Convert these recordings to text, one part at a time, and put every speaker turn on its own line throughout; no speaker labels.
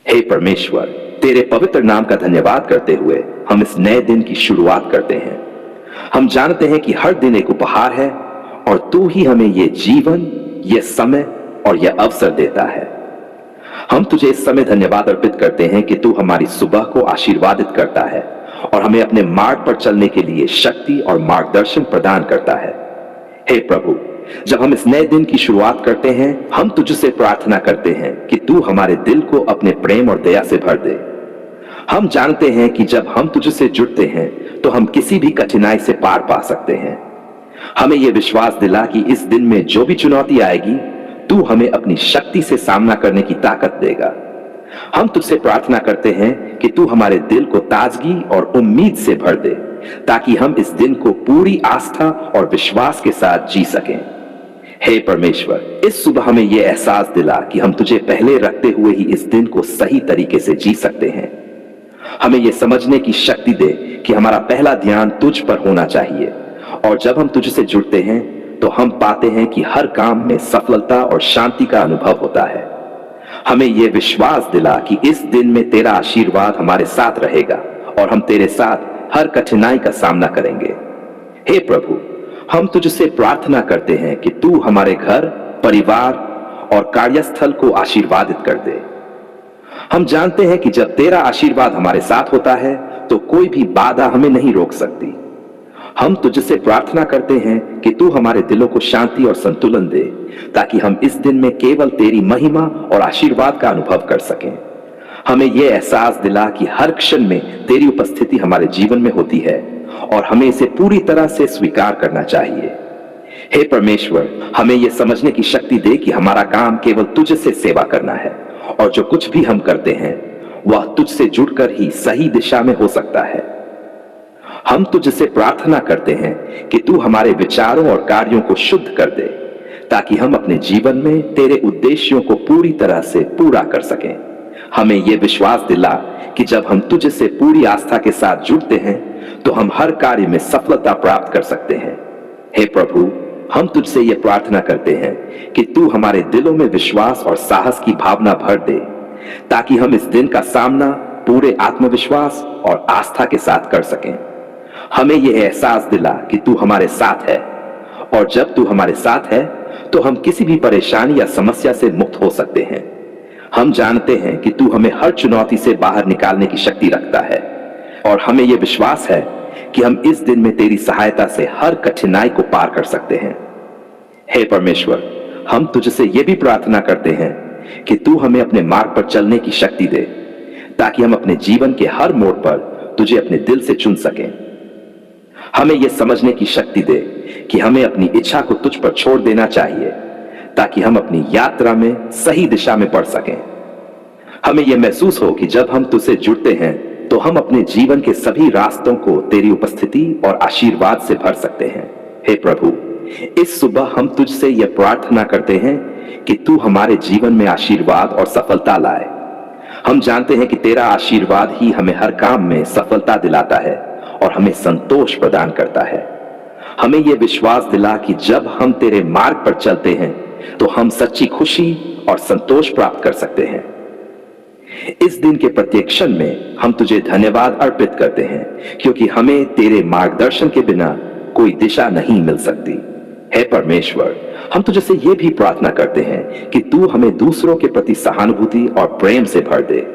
हे परमेश्वर, तेरे पवित्र नाम का धन्यवाद करते हुए हम इस नए दिन की शुरुआत करते हैं। हम जानते हैं कि हर दिन एक उपहार है और तू ही हमें ये जीवन, ये समय और यह अवसर देता है। हम तुझे इस समय धन्यवाद अर्पित करते हैं कि तू हमारी सुबह को आशीर्वादित करता है और हमें अपने मार्ग पर चलने के लिए शक्ति और मार्गदर्शन प्रदान करता है। हे प्रभु, जब हम इस नए दिन की शुरुआत करते हैं, हम तुझसे प्रार्थना करते हैं कि तू हमारे दिल को अपने प्रेम और दया से भर दे। हम जानते हैं कि जब हम तुझसे जुड़ते हैं तो हम किसी भी कठिनाई से पार पा सकते हैं। हमें यह विश्वास दिला कि इस दिन में जो भी चुनौती आएगी, तू हमें अपनी शक्ति से सामना करने की ताकत देगा। हम तुझसे प्रार्थना करते हैं कि तू हमारे दिल को ताजगी और उम्मीद से भर दे, ताकि हम इस दिन को पूरी आस्था और विश्वास के साथ जी सकें। हे परमेश्वर, इस सुबह हमें यह एहसास दिला कि हम तुझे पहले रखते हुए ही इस दिन को सही तरीके से जी सकते हैं। हमें यह समझने की शक्ति दे कि हमारा पहला ध्यान तुझ पर होना चाहिए, और जब हम तुझसे जुड़ते हैं तो हम पाते हैं कि हर काम में सफलता और शांति का अनुभव होता है। हमें यह विश्वास दिला कि इस दिन में तेरा आशीर्वाद हमारे साथ रहेगा और हम तेरे साथ हर कठिनाई का सामना करेंगे। हे प्रभु, हम तुझसे प्रार्थना करते हैं कि तू हमारे घर, परिवार और कार्यस्थल को आशीर्वादित कर दे। हम जानते हैं कि जब तेरा आशीर्वाद हमारे साथ होता है तो कोई भी बाधा हमें नहीं रोक सकती। हम तुझसे प्रार्थना करते हैं कि तू हमारे दिलों को शांति और संतुलन दे, ताकि हम इस दिन में केवल तेरी महिमा और आशीर्वाद का अनुभव कर सकें। हमें यह एहसास दिला कि हर क्षण में तेरी उपस्थिति हमारे जीवन में होती है और हमें इसे पूरी तरह से स्वीकार करना चाहिए। हे परमेश्वर, हमें यह समझने की शक्ति दे कि हमारा काम केवल तुझसे सेवा करना है और जो कुछ भी हम करते हैं वह तुझसे जुड़कर ही सही दिशा में हो सकता है। हम तुझसे प्रार्थना करते हैं कि तू हमारे विचारों और कार्यों को शुद्ध कर दे, ताकि हम अपने जीवन में तेरे उद्देश्यों को पूरी तरह से पूरा कर सकें। हमें यह विश्वास दिला कि जब हम तुझसे पूरी आस्था के साथ जुड़ते हैं तो हम हर कार्य में सफलता प्राप्त कर सकते हैं। हे प्रभु, हम तुझसे यह प्रार्थना करते हैं कि तू हमारे दिलों में विश्वास और साहस की भावना भर दे, ताकि हम इस दिन का सामना पूरे आत्मविश्वास और आस्था के साथ कर सकें। हमें यह एहसास दिला कि तू हमारे साथ है, और जब तू हमारे साथ है तो हम किसी भी परेशानी या समस्या से मुक्त हो सकते हैं। हम जानते हैं कि तू हमें हर चुनौती से बाहर निकालने की शक्ति रखता है, और हमें यह विश्वास है कि हम इस दिन में तेरी सहायता से हर कठिनाई को पार कर सकते हैं। हे परमेश्वर, हम तुझसे यह भी प्रार्थना करते हैं कि तू हमें अपने मार्ग पर चलने की शक्ति दे, ताकि हम अपने जीवन के हर मोड़ पर तुझे अपने दिल से चुन सकें। हमें यह समझने की शक्ति दे कि हमें अपनी इच्छा को तुझ पर छोड़ देना चाहिए, ताकि हम अपनी यात्रा में सही दिशा में बढ़ सकें। हमें यह महसूस हो कि जब हम तुझसे जुड़ते हैं तो हम अपने जीवन के सभी रास्तों को तेरी उपस्थिति और आशीर्वाद से भर सकते हैं। हे प्रभु, इस सुबह हम तुझसे यह प्रार्थना करते हैं कि तू हमारे जीवन में आशीर्वाद और सफलता लाए। हम जानते हैं कि तेरा आशीर्वाद ही हमें हर काम में सफलता दिलाता है और हमें संतोष प्रदान करता है। हमें यह विश्वास दिला कि जब हम तेरे मार्ग पर चलते हैं तो हम सच्ची खुशी और संतोष प्राप्त कर सकते हैं। इस दिन के प्रत्येक क्षण में हम तुझे धन्यवाद अर्पित करते हैं, क्योंकि हमें तेरे मार्गदर्शन के बिना कोई दिशा नहीं मिल सकती। हे परमेश्वर, हम तुझसे यह भी प्रार्थना करते हैं कि तू हमें दूसरों के प्रति सहानुभूति और प्रेम से भर दे।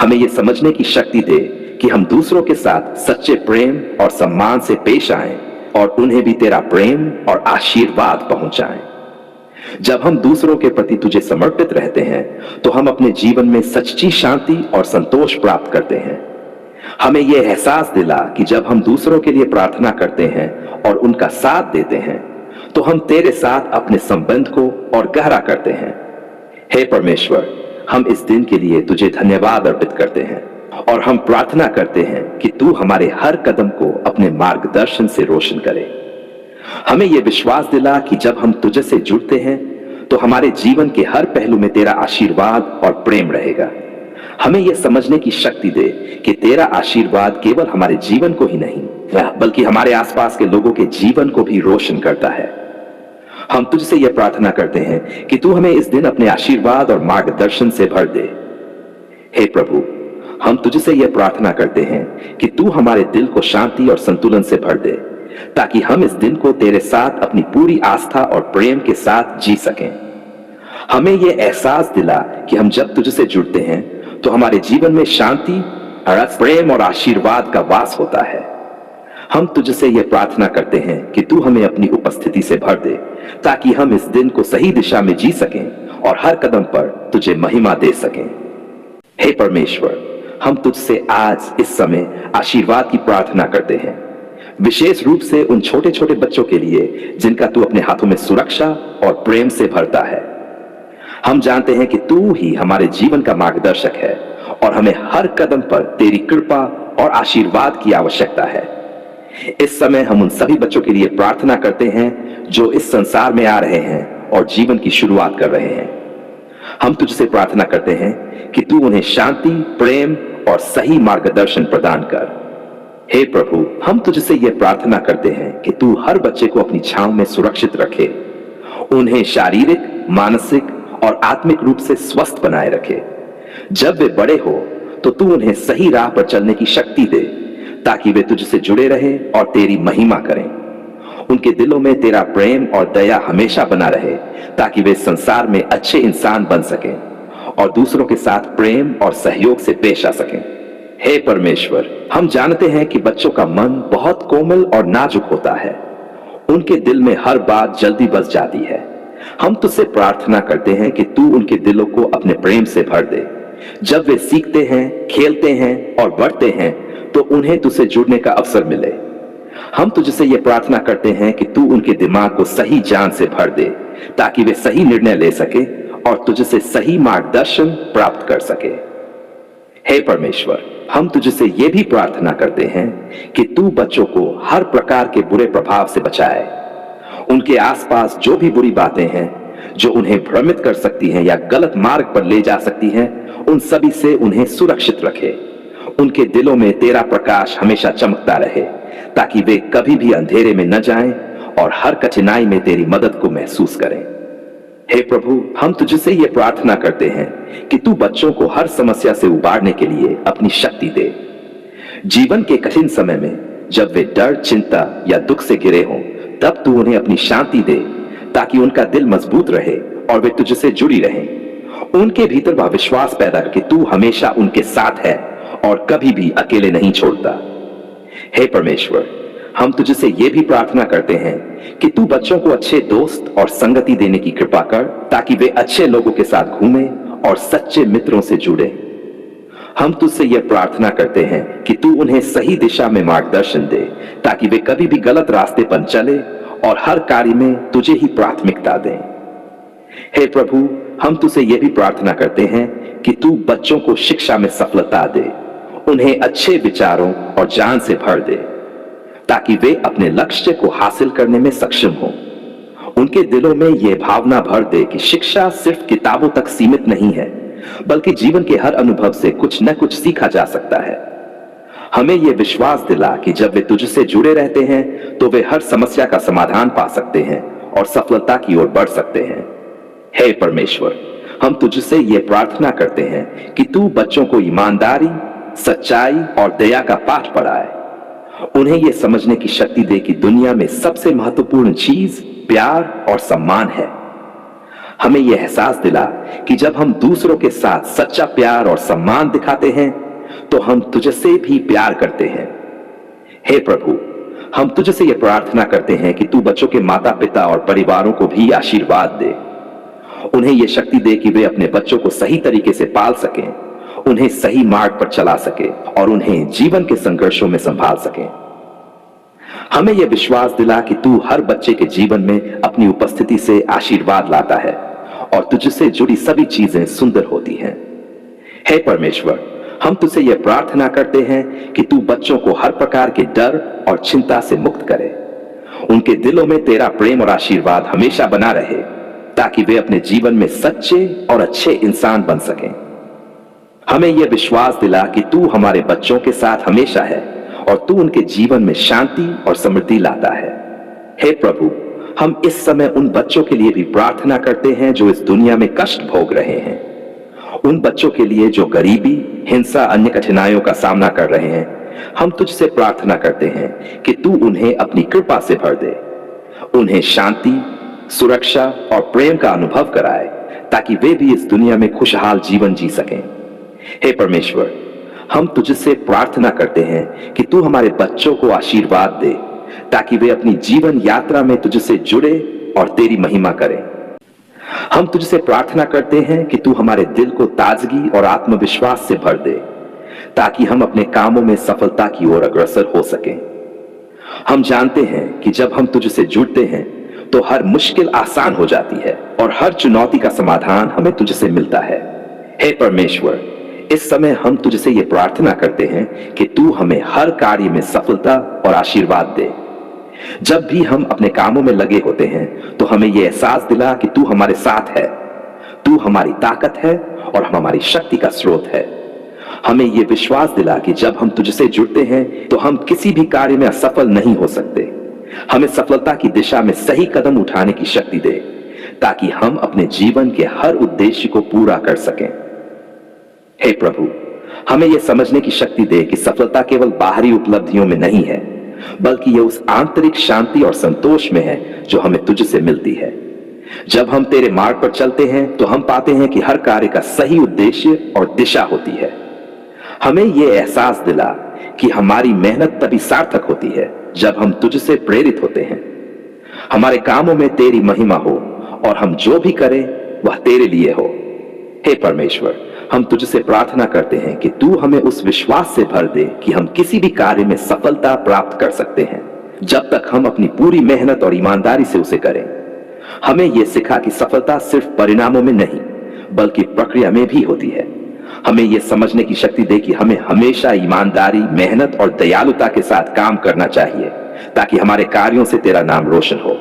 हमें यह समझने की शक्ति दे कि हम दूसरों के साथ सच्चे प्रेम और सम्मान से पेश आएं और उन्हें भी तेरा प्रेम और आशीर्वाद पहुंचाएं। जब हम दूसरों के प्रति तुझे समर्पित रहते हैं तो हम अपने जीवन में सच्ची शांति और संतोष प्राप्त करते हैं। हमें यह एहसास दिला कि जब हम दूसरों के लिए प्रार्थना करते हैं और उनका साथ देते हैं तो हम तेरे साथ अपने संबंध को और गहरा करते हैं। हे परमेश्वर, हम इस दिन के लिए तुझे धन्यवाद अर्पित करते हैं और हम प्रार्थना करते हैं कि तू हमारे हर कदम को अपने मार्गदर्शन से रोशन करे। हमें यह विश्वास दिला कि जब हम तुझसे जुड़ते हैं तो हमारे जीवन के हर पहलू में तेरा आशीर्वाद और प्रेम रहेगा। हमें यह समझने की शक्ति दे कि तेरा आशीर्वाद केवल हमारे जीवन को ही नहीं, बल्कि हमारे आसपास के लोगों के जीवन को भी रोशन करता है। हम तुझसे यह प्रार्थना करते हैं कि तू हमें इस दिन अपने आशीर्वाद और मार्गदर्शन से भर दे। हे प्रभु, हम तुझसे यह प्रार्थना करते हैं कि तू हमारे दिल को शांति और संतुलन से भर दे, ताकि हम इस दिन को तेरे साथ अपनी पूरी आस्था और प्रेम के साथ जी सकें। हमें यह एहसास दिला कि हम जब तुझसे जुड़ते हैं तो हमारे जीवन में शांति, रस, प्रेम और आशीर्वाद का वास होता है। हम तुझसे यह प्रार्थना करते हैं कि तू हमें अपनी उपस्थिति से भर दे, ताकि हम इस दिन को सही दिशा में जी सकें और हर कदम पर तुझे महिमा दे सकें। हे परमेश्वर, हम तुझसे आज इस समय आशीर्वाद की प्रार्थना करते हैं, विशेष रूप से उन छोटे छोटे बच्चों के लिए जिनका तू अपने हाथों में सुरक्षा और प्रेम से भरता है। हम जानते हैं कि तू ही हमारे जीवन का मार्गदर्शक है और हमें हर कदम पर तेरी कृपा और आशीर्वाद की आवश्यकता है। इस समय हम उन सभी बच्चों के लिए प्रार्थना करते हैं जो इस संसार में आ रहे हैं और जीवन की शुरुआत कर रहे हैं। हम तुझसे प्रार्थना करते हैं कि तू उन्हें शांति, प्रेम और सही मार्गदर्शन प्रदान कर। हे प्रभु, हम तुझसे यह प्रार्थना करते हैं कि तू हर बच्चे को अपनी छांव में सुरक्षित रखे, उन्हें शारीरिक, मानसिक और आत्मिक रूप से स्वस्थ बनाए रखे। जब वे बड़े हो तो तू उन्हें सही राह पर चलने की शक्ति दे, ताकि वे तुझसे जुड़े रहें और तेरी महिमा करें। उनके दिलों में तेरा प्रेम और दया हमेशा बना रहे, ताकि वे संसार में अच्छे इंसान बन सकें और दूसरों के साथ प्रेम और सहयोग से पेश आ सकें। हे परमेश्वर, हम जानते हैं कि बच्चों का मन बहुत कोमल और नाजुक होता है। उनके दिल में हर बात जल्दी बस जाती है। हम तुझसे प्रार्थना करते हैं कि तू उनके दिलों को अपने प्रेम से भर दे। जब वे सीखते हैं, खेलते हैं और बढ़ते हैं तो उन्हें तुझसे जुड़ने का अवसर मिले। हम तुझसे यह प्रार्थना करते हैं कि तू उनके दिमाग को सही ज्ञान से भर दे, ताकि वे सही निर्णय ले सके और तुझसे सही मार्गदर्शन प्राप्त कर सके। हे परमेश्वर, हम तुझसे यह भी प्रार्थना करते हैं कि तू बच्चों को हर प्रकार के बुरे प्रभाव से बचाए। उनके आसपास जो भी बुरी बातें हैं जो उन्हें भ्रमित कर सकती हैं या गलत मार्ग पर ले जा सकती हैं, उन सभी से उन्हें सुरक्षित रखे। उनके दिलों में तेरा प्रकाश हमेशा चमकता रहे, ताकि वे कभी भी अंधेरे में न जाएं और हर कठिनाई में तेरी मदद को महसूस करें। हे प्रभु, हम तुझसे यह प्रार्थना करते हैं कि तू बच्चों को हर समस्या से उबारने के लिए अपनी शक्ति दे। जीवन के कठिन समय में जब वे डर, चिंता या दुख से घिरे हों, तब तू उन्हें अपनी शांति दे, ताकि उनका दिल मजबूत रहे और वे तुझसे जुड़ी रहें। उनके भीतर वह विश्वास पैदा कर कि तू हमेशा उनके साथ है और कभी भी अकेले नहीं छोड़ता। हे परमेश्वर, हम तुझसे यह भी प्रार्थना करते हैं कि तू बच्चों को अच्छे दोस्त और संगति देने की कृपा कर, ताकि वे अच्छे लोगों के साथ घूमें और सच्चे मित्रों से जुड़े। हम तुझसे यह प्रार्थना करते हैं कि तू उन्हें सही दिशा में मार्गदर्शन दे, ताकि वे कभी भी गलत रास्ते पर चले और हर कार्य में तुझे ही प्राथमिकता दें। हे प्रभु, हम तुझसे यह भी प्रार्थना करते हैं कि तू बच्चों को शिक्षा में सफलता दे, उन्हें अच्छे विचारों और ज्ञान से भर दे, ताकि वे अपने लक्ष्य को हासिल करने में सक्षम हों। उनके दिलों में यह भावना भर दे कि शिक्षा सिर्फ किताबों तक सीमित नहीं है, बल्कि जीवन के हर अनुभव से कुछ न कुछ सीखा जा सकता है। हमें यह विश्वास दिला कि जब वे तुझसे जुड़े रहते हैं तो वे हर समस्या का समाधान पा सकते हैं और सफलता की ओर बढ़ सकते हैं। हे परमेश्वर, हम तुझसे यह प्रार्थना करते हैं कि तू बच्चों को ईमानदारी, सच्चाई और दया का पाठ पढ़ाए। उन्हें यह समझने की शक्ति दे कि दुनिया में सबसे महत्वपूर्ण चीज प्यार और सम्मान है। हमें यह एहसास दिला कि जब हम दूसरों के साथ सच्चा प्यार और सम्मान दिखाते हैं तो हम तुझसे भी प्यार करते हैं। हे प्रभु, हम तुझसे यह प्रार्थना करते हैं कि तू बच्चों के माता पिता और परिवारों को भी आशीर्वाद दे। उन्हें यह शक्ति दे कि वे अपने बच्चों को सही तरीके से पाल सकें, उन्हें सही मार्ग पर चला सके और उन्हें जीवन के संघर्षों में संभाल सकें। हमें यह विश्वास दिला कि तू हर बच्चे के जीवन में अपनी उपस्थिति से आशीर्वाद लाता है और तुझसे जुड़ी सभी चीजें सुंदर होती हैं। हे परमेश्वर, हम तुझसे यह प्रार्थना करते हैं कि तू बच्चों को हर प्रकार के डर और चिंता से मुक्त करे। उनके दिलों में तेरा प्रेम और आशीर्वाद हमेशा बना रहे, ताकि वे अपने जीवन में सच्चे और अच्छे इंसान बन सकें। हमें यह विश्वास दिला कि तू हमारे बच्चों के साथ हमेशा है और तू उनके जीवन में शांति और समृद्धि लाता है। हे प्रभु, हम इस समय उन बच्चों के लिए भी प्रार्थना करते हैं जो इस दुनिया में कष्ट भोग रहे हैं। उन बच्चों के लिए जो गरीबी हिंसा, अन्य कठिनाइयों का सामना कर रहे हैं, हम तुझसे प्रार्थना करते हैं कि तू उन्हें अपनी कृपा से भर दे, उन्हें शांति, सुरक्षा और प्रेम का अनुभव कराए, ताकि वे भी इस दुनिया में खुशहाल जीवन जी सकें। हे परमेश्वर, हम तुझसे प्रार्थना करते हैं कि तू हमारे बच्चों को आशीर्वाद दे, ताकि वे अपनी जीवन यात्रा में तुझसे जुड़े और तेरी महिमा करें। हम तुझसे प्रार्थना करते हैं कि तू हमारे दिल को ताजगी और आत्मविश्वास से भर दे, ताकि हम अपने कामों में सफलता की ओर अग्रसर हो सकें। हम जानते हैं कि जब हम तुझसे जुड़ते हैं तो हर मुश्किल आसान हो जाती है और हर चुनौती का समाधान हमें तुझसे मिलता है। हे परमेश्वर, इस समय हम तुझसे ये प्रार्थना करते हैं कि तू हमें हर कार्य में सफलता और आशीर्वाद दे। जब भी हम अपने कामों में लगे होते हैं तो हमें यह एहसास दिला कि तू हमारे साथ है, तू हमारी ताकत है और हमारी शक्ति का स्रोत है। हमें यह विश्वास दिला कि जब हम तुझसे जुड़ते हैं तो हम किसी भी कार्य में असफल नहीं हो सकते। हमें सफलता की दिशा में सही कदम उठाने की शक्ति दे, ताकि हम अपने जीवन के हर उद्देश्य को पूरा कर सकें। हे प्रभु, हमें यह समझने की शक्ति दे कि सफलता केवल बाहरी उपलब्धियों में नहीं है, बल्कि यह उस आंतरिक शांति और संतोष में है जो हमें तुझसे मिलती है। जब हम तेरे मार्ग पर चलते हैं तो हम पाते हैं कि हर कार्य का सही उद्देश्य और दिशा होती है। हमें यह एहसास दिला कि हमारी मेहनत तभी सार्थक होती है जब हम तुझसे प्रेरित होते हैं। हमारे कामों में तेरी महिमा हो और हम जो भी करें वह तेरे लिए हो। हे परमेश्वर, हम तुझसे प्रार्थना करते हैं कि तू हमें उस विश्वास से भर दे कि हम किसी भी कार्य में सफलता प्राप्त कर सकते हैं, जब तक हम अपनी पूरी मेहनत और ईमानदारी से उसे करें। हमें यह सिखा कि सफलता सिर्फ परिणामों में नहीं, बल्कि प्रक्रिया में भी होती है। हमें यह समझने की शक्ति दे कि हमें हमेशा ईमानदारी, मेहनत और दयालुता के साथ काम करना चाहिए, ताकि हमारे कार्यों से तेरा नाम रोशन हो।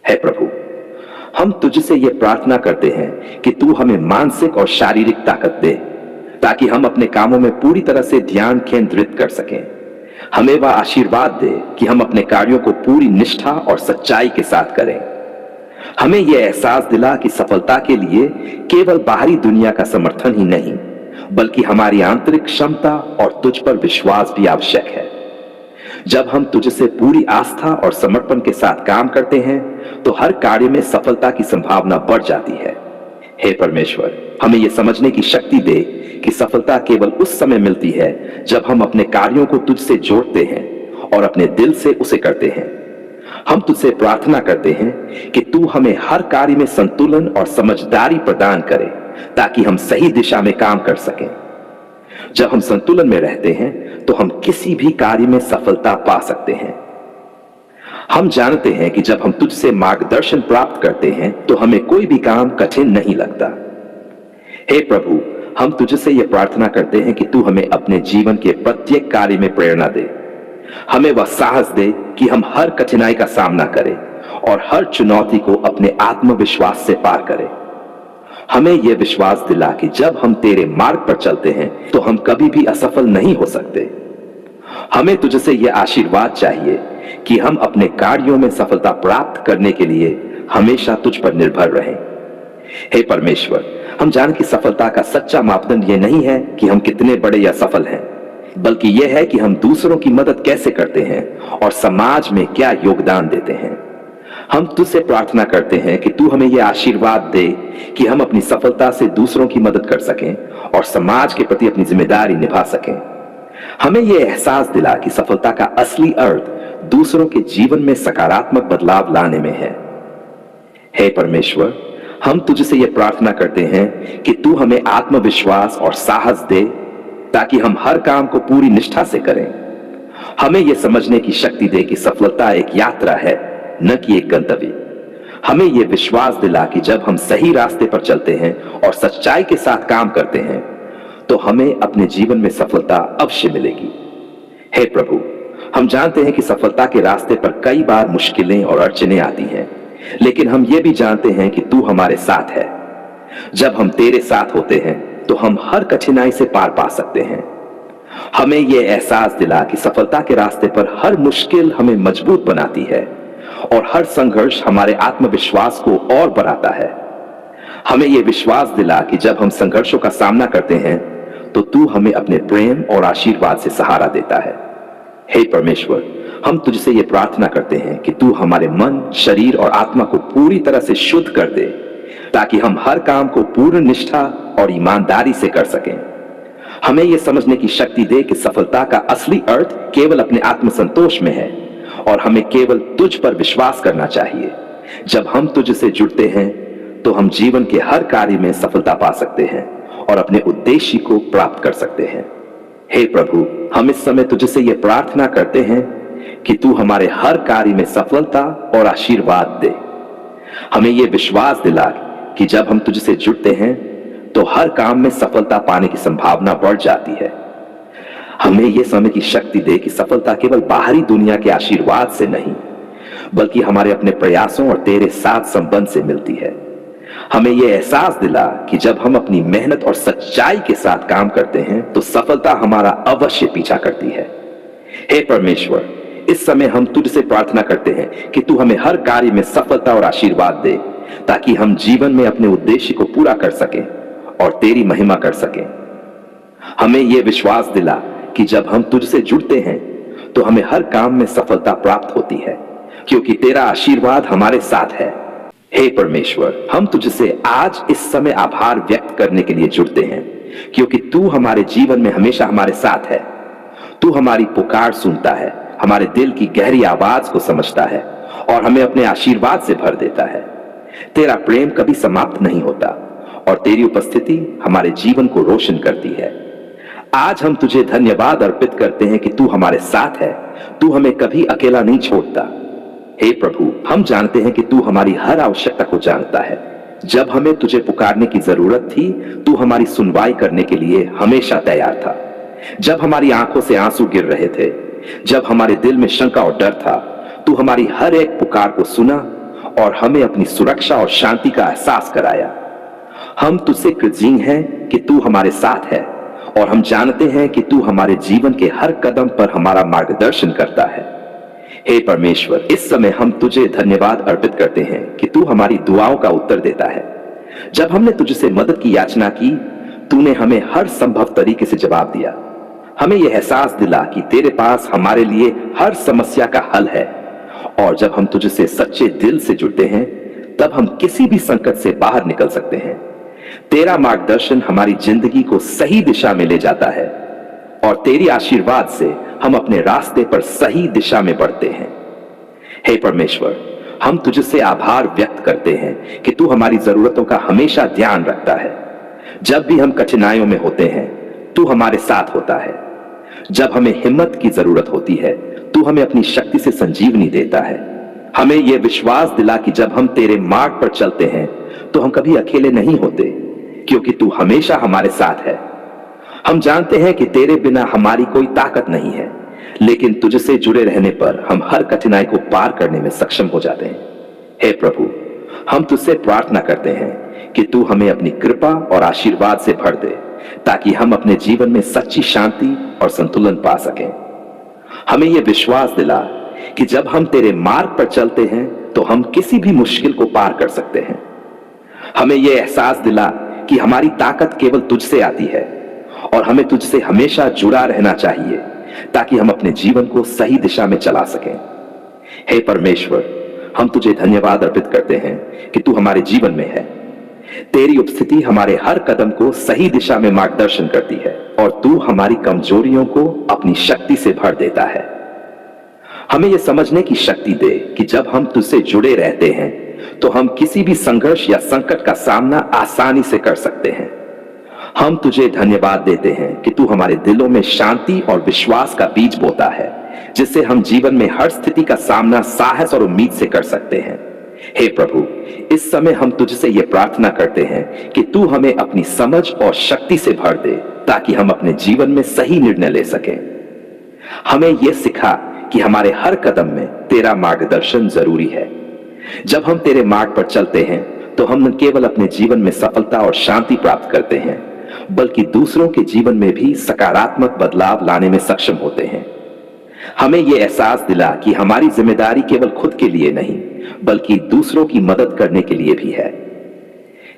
हे प्रभु, हम तुझसे यह प्रार्थना करते हैं कि तू हमें मानसिक और शारीरिक ताकत दे, ताकि हम अपने कामों में पूरी तरह से ध्यान केंद्रित कर सकें। हमें वह आशीर्वाद दे कि हम अपने कार्यों को पूरी निष्ठा और सच्चाई के साथ करें। हमें यह एहसास दिला कि सफलता के लिए केवल बाहरी दुनिया का समर्थन ही नहीं, बल्कि हमारी आंतरिक क्षमता और तुझ पर विश्वास भी आवश्यक है। जब हम तुझसे पूरी आस्था और समर्पण के साथ काम करते हैं तो हर कार्य में सफलता की संभावना बढ़ जाती है। हे परमेश्वर, हमें यह समझने की शक्ति दे कि सफलता केवल उस समय मिलती है जब हम अपने कार्यों को तुझसे जोड़ते हैं और अपने दिल से उसे करते हैं। हम तुझसे प्रार्थना करते हैं कि तू हमें हर कार्य में संतुलन और समझदारी प्रदान करे, ताकि हम सही दिशा में काम कर सकें। जब हम संतुलन में रहते हैं तो हम किसी भी कार्य में सफलता पा सकते हैं। हम जानते हैं कि जब हम तुझसे मार्गदर्शन प्राप्त करते हैं तो हमें कोई भी काम कठिन नहीं लगता। हे प्रभु, हम तुझसे यह प्रार्थना करते हैं कि तू हमें अपने जीवन के प्रत्येक कार्य में प्रेरणा दे। हमें वह साहस दे कि हम हर कठिनाई का सामना करें और हर चुनौती को अपने आत्मविश्वास से पार करें। हमें यह विश्वास दिला कि जब हम तेरे मार्ग पर चलते हैं तो हम कभी भी असफल नहीं हो सकते। हमें तुझसे यह आशीर्वाद चाहिए कि हम अपने कार्यों में सफलता प्राप्त करने के लिए हमेशा तुझ पर निर्भर रहें। हे परमेश्वर, हम जान कि सफलता का सच्चा मापदंड यह नहीं है कि हम कितने बड़े या सफल हैं, बल्कि यह है कि हम दूसरों की मदद कैसे करते हैं और समाज में क्या योगदान देते हैं। हम तुझसे प्रार्थना करते हैं कि तू हमें यह आशीर्वाद दे कि हम अपनी सफलता से दूसरों की मदद कर सकें और समाज के प्रति अपनी जिम्मेदारी निभा सकें। हमें यह एहसास दिला कि सफलता का असली अर्थ दूसरों के जीवन में सकारात्मक बदलाव लाने में है। हे परमेश्वर, हम तुझसे यह प्रार्थना करते हैं कि तू हमें आत्मविश्वास और साहस दे, ताकि हम हर काम को पूरी निष्ठा से करें। हमें यह समझने की शक्ति दे कि सफलता एक यात्रा है, न कि एक गंतव्य। हमें यह विश्वास दिला कि जब हम सही रास्ते पर चलते हैं और सच्चाई के साथ काम करते हैं तो हमें अपने जीवन में सफलता अवश्य मिलेगी। हे प्रभु, हम जानते हैं कि सफलता के रास्ते पर कई बार मुश्किलें और अड़चनें आती हैं, लेकिन हम ये भी जानते हैं कि तू हमारे साथ है। जब हम तेरे साथ होते हैं तो हम हर कठिनाई से पार पा सकते हैं। हमें यह एहसास दिला कि सफलता के रास्ते पर हर मुश्किल हमें मजबूत बनाती है और हर संघर्ष हमारे आत्मविश्वास को और बढ़ाता है। हमें यह विश्वास दिला कि जब हम संघर्षों का सामना करते हैं तो तू हमें अपने प्रेम और आशीर्वाद से सहारा देता है। हे परमेश्वर, हम तुझसे ये प्रार्थना करते हैं कि तू हमारे मन, शरीर और आत्मा को पूरी तरह से शुद्ध कर दे, ताकि हम हर काम को पूर्ण निष्ठा और ईमानदारी से कर सकें। हमें यह समझने की शक्ति दे कि सफलता का असली अर्थ केवल अपने आत्मसंतोष में है और हमें केवल तुझ पर विश्वास करना चाहिए। जब हम तुझसे जुड़ते हैं तो हम जीवन के हर कार्य में सफलता पा सकते हैं और अपने उद्देश्य को प्राप्त कर सकते हैं। हे प्रभु, हम इस समय तुझसे यह प्रार्थना करते हैं कि तू हमारे हर कार्य में सफलता और आशीर्वाद दे। हमें यह विश्वास दिला कि जब हम तुझसे जुड़ते हैं तो हर काम में सफलता पाने की संभावना बढ़ जाती है। हमें यह समझने की शक्ति दे कि सफलता केवल बाहरी दुनिया के आशीर्वाद से नहीं, बल्कि हमारे अपने प्रयासों और तेरे साथ संबंध से मिलती है। हमें यह एहसास दिला कि जब हम अपनी मेहनत और सच्चाई के साथ काम करते हैं तो सफलता हमारा अवश्य पीछा करती है। हे परमेश्वर, इस समय हम तुझसे प्रार्थना करते हैं कि तू हमें हर कार्य में सफलता और आशीर्वाद दे, ताकि हम जीवन में अपने उद्देश्य को पूरा कर सकें और तेरी महिमा कर सकें। हमें यह विश्वास दिला कि जब हम तुझसे जुड़ते हैं तो हमें हर काम में सफलता प्राप्त होती है, क्योंकि तेरा आशीर्वाद हमारे साथ है। हे परमेश्वर, हम तुझसे आज इस समय आभार व्यक्त करने के लिए जुड़ते हैं, क्योंकि तू हमारे जीवन में हमेशा हमारे साथ है। तू हमारी पुकार सुनता है, हमारे दिल की गहरी आवाज को समझता है और हमें अपने आशीर्वाद से भर देता है। तेरा प्रेम कभी समाप्त नहीं होता और तेरी उपस्थिति हमारे जीवन को रोशन करती है। आज हम तुझे धन्यवाद अर्पित करते हैं कि तू हमारे साथ है, तू हमें कभी अकेला नहीं छोड़ता। हे प्रभु, हम जानते हैं कि तू हमारी हर आवश्यकता को जानता है। जब हमें तुझे पुकारने की जरूरत थी, तू हमारी सुनवाई करने के लिए हमेशा तैयार था। जब हमारी आंखों से आंसू गिर रहे थे, जब हमारे दिल में शंका और डर था, तू हमारी हर एक पुकार को सुना और हमें अपनी सुरक्षा और शांति का एहसास कराया। हम तुझसे कृतज्ञ हैं कि तू हमारे साथ है और हम जानते हैं कि तू हमारे जीवन के हर कदम पर हमारा मार्गदर्शन करता है। हे परमेश्वर, इस समय हम तुझे धन्यवाद अर्पित करते हैं कि तू हमारी दुआओं का उत्तर देता है। जब हमने तुझसे मदद की याचना की, तूने हमें हर संभव तरीके से जवाब दिया। हमें यह एहसास दिला कि तेरे पास हमारे लिए हर समस्या का हल है, और जब हम तुझसे सच्चे दिल से जुड़ते हैं तब हम किसी भी संकट से बाहर निकल सकते हैं। तेरा मार्गदर्शन हमारी जिंदगी को सही दिशा में ले जाता है और तेरी आशीर्वाद से हम अपने रास्ते पर सही दिशा में बढ़ते हैं। हे परमेश्वर, हम तुझसे आभार व्यक्त करते हैं कि तू हमारी जरूरतों का हमेशा ध्यान रखता है। जब भी हम कठिनाइयों में होते हैं, तू हमारे साथ होता है। जब हमें हिम्मत की जरूरत होती है, तू हमें अपनी शक्ति से संजीवनी देता है। हमें यह विश्वास दिला कि जब हम तेरे मार्ग पर चलते हैं तो हम कभी अकेले नहीं होते, क्योंकि तू हमेशा हमारे साथ है। हम जानते हैं कि तेरे बिना हमारी कोई ताकत नहीं है, लेकिन तुझसे जुड़े रहने पर हम हर कठिनाई को पार करने में सक्षम हो जाते हैं। हे प्रभु, हम तुझसे प्रार्थना करते हैं कि तू हमें अपनी कृपा और आशीर्वाद से भर दे, ताकि हम अपने जीवन में सच्ची शांति और संतुलन पा सकें। हमें यह विश्वास दिला कि जब हम तेरे मार्ग पर चलते हैं तो हम किसी भी मुश्किल को पार कर सकते हैं। हमें यह एहसास दिला कि हमारी ताकत केवल तुझसे आती है और हमें तुझसे हमेशा जुड़ा रहना चाहिए, ताकि हम अपने जीवन को सही दिशा में चला सकें। हे परमेश्वर, हम तुझे धन्यवाद अर्पित करते हैं कि तू हमारे जीवन में है। तेरी उपस्थिति हमारे हर कदम को सही दिशा में मार्गदर्शन करती है और तू हमारी कमजोरियों को अपनी शक्ति से भर देता है। हमें यह समझने की शक्ति दे कि जब हम तुझसे जुड़े रहते हैं तो हम किसी भी संघर्ष या संकट का सामना आसानी से कर सकते हैं। हम तुझे धन्यवाद देते हैं कि तू हमारे दिलों में शांति और विश्वास का बीज बोता है, जिससे हम जीवन में हर स्थिति का सामना साहस और उम्मीद से कर सकते हैं। हे प्रभु, इस समय हम तुझसे यह प्रार्थना करते हैं कि तू हमें अपनी समझ और शक्ति से भर दे, ताकि हम अपने जीवन में सही निर्णय ले सकें। हमें यह सिखा कि हमारे हर कदम में तेरा मार्गदर्शन जरूरी है। जब हम तेरे मार्ग पर चलते हैं तो हम न केवल अपने जीवन में सफलता और शांति प्राप्त करते हैं, बल्कि दूसरों के जीवन में भी सकारात्मक बदलाव लाने में सक्षम होते हैं। हमें यह एहसास दिला कि हमारी जिम्मेदारी केवल खुद के लिए नहीं, बल्कि दूसरों की मदद करने के लिए भी है।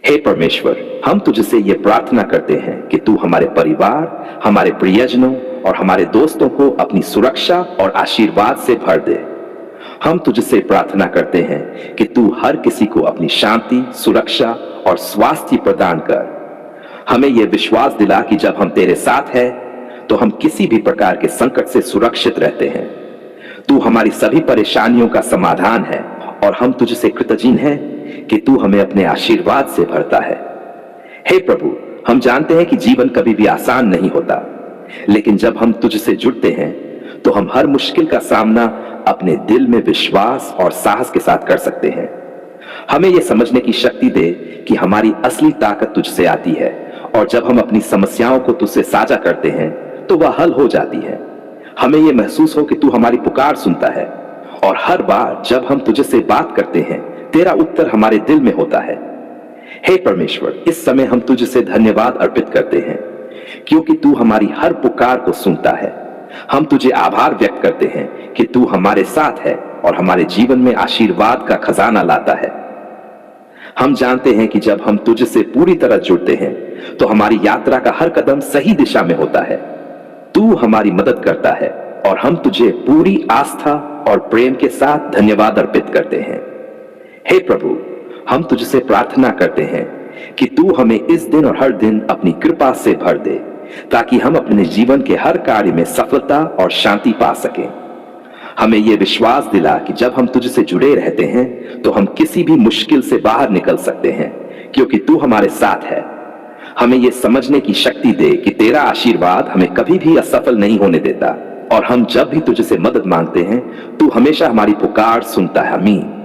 हे परमेश्वर, हम तुझसे ये प्रार्थना करते हैं कि तू हमारे परिवार, हमारे प्रियजनों और हमारे दोस्तों को अपनी सुरक्षा और आशीर्वाद से भर दे। हम तुझसे प्रार्थना करते हैं कि तू हर किसी को अपनी शांति, सुरक्षा और स्वास्थ्य प्रदान कर। हमें यह विश्वास दिला कि जब हम तेरे साथ हैं तो हम किसी भी प्रकार के संकट से सुरक्षित रहते हैं। तू हमारी सभी परेशानियों का समाधान है और हम तुझसे कृतज्ञ हैं कि तू हमें अपने आशीर्वाद से भरता है। हे प्रभु, हम जानते हैं कि जीवन कभी भी आसान नहीं होता, लेकिन जब हम तुझसे जुड़ते हैं तो हम हर मुश्किल का सामना अपने दिल में विश्वास और साहस के साथ कर सकते हैं। हमें यह समझने की शक्ति दे कि हमारी असली ताकत तुझसे आती है और जब हम अपनी समस्याओं को तुझसे साझा करते हैं तो वह हल हो जाती है। हमें यह महसूस हो कि तू हमारी पुकार सुनता है और हर बार जब हम तुझसे बात करते हैं तेरा उत्तर हमारे दिल में होता है। हे परमेश्वर, इस समय हम तुझसे धन्यवाद अर्पित करते हैं क्योंकि तू हमारी हर पुकार को सुनता है। हम तुझे आभार व्यक्त करते हैं कि तू हमारे साथ है और हमारे जीवन में आशीर्वाद का खजाना लाता है। हम जानते हैं कि जब हम तुझसे पूरी तरह जुड़ते हैं तो हमारी यात्रा का हर कदम सही दिशा में होता है। तू हमारी मदद करता है और हम तुझे पूरी आस्था और प्रेम के साथ धन्यवाद अर्पित करते हैं। हे प्रभु, हम तुझसे प्रार्थना करते हैं कि तू हमें इस दिन और हर दिन अपनी कृपा से भर दे ताकि हम अपने जीवन के हर कार्य में सफलता और शांति पा सकें। हमें यह विश्वास दिला कि जब हम तुझसे जुड़े रहते हैं तो हम किसी भी मुश्किल से बाहर निकल सकते हैं क्योंकि तू हमारे साथ है। हमें यह समझने की शक्ति दे कि तेरा आशीर्वाद हमें कभी भी असफल नहीं होने देता और हम जब भी तुझसे मदद मांगते हैं तू हमेशा हमारी पुकार सुनता है। आमीन।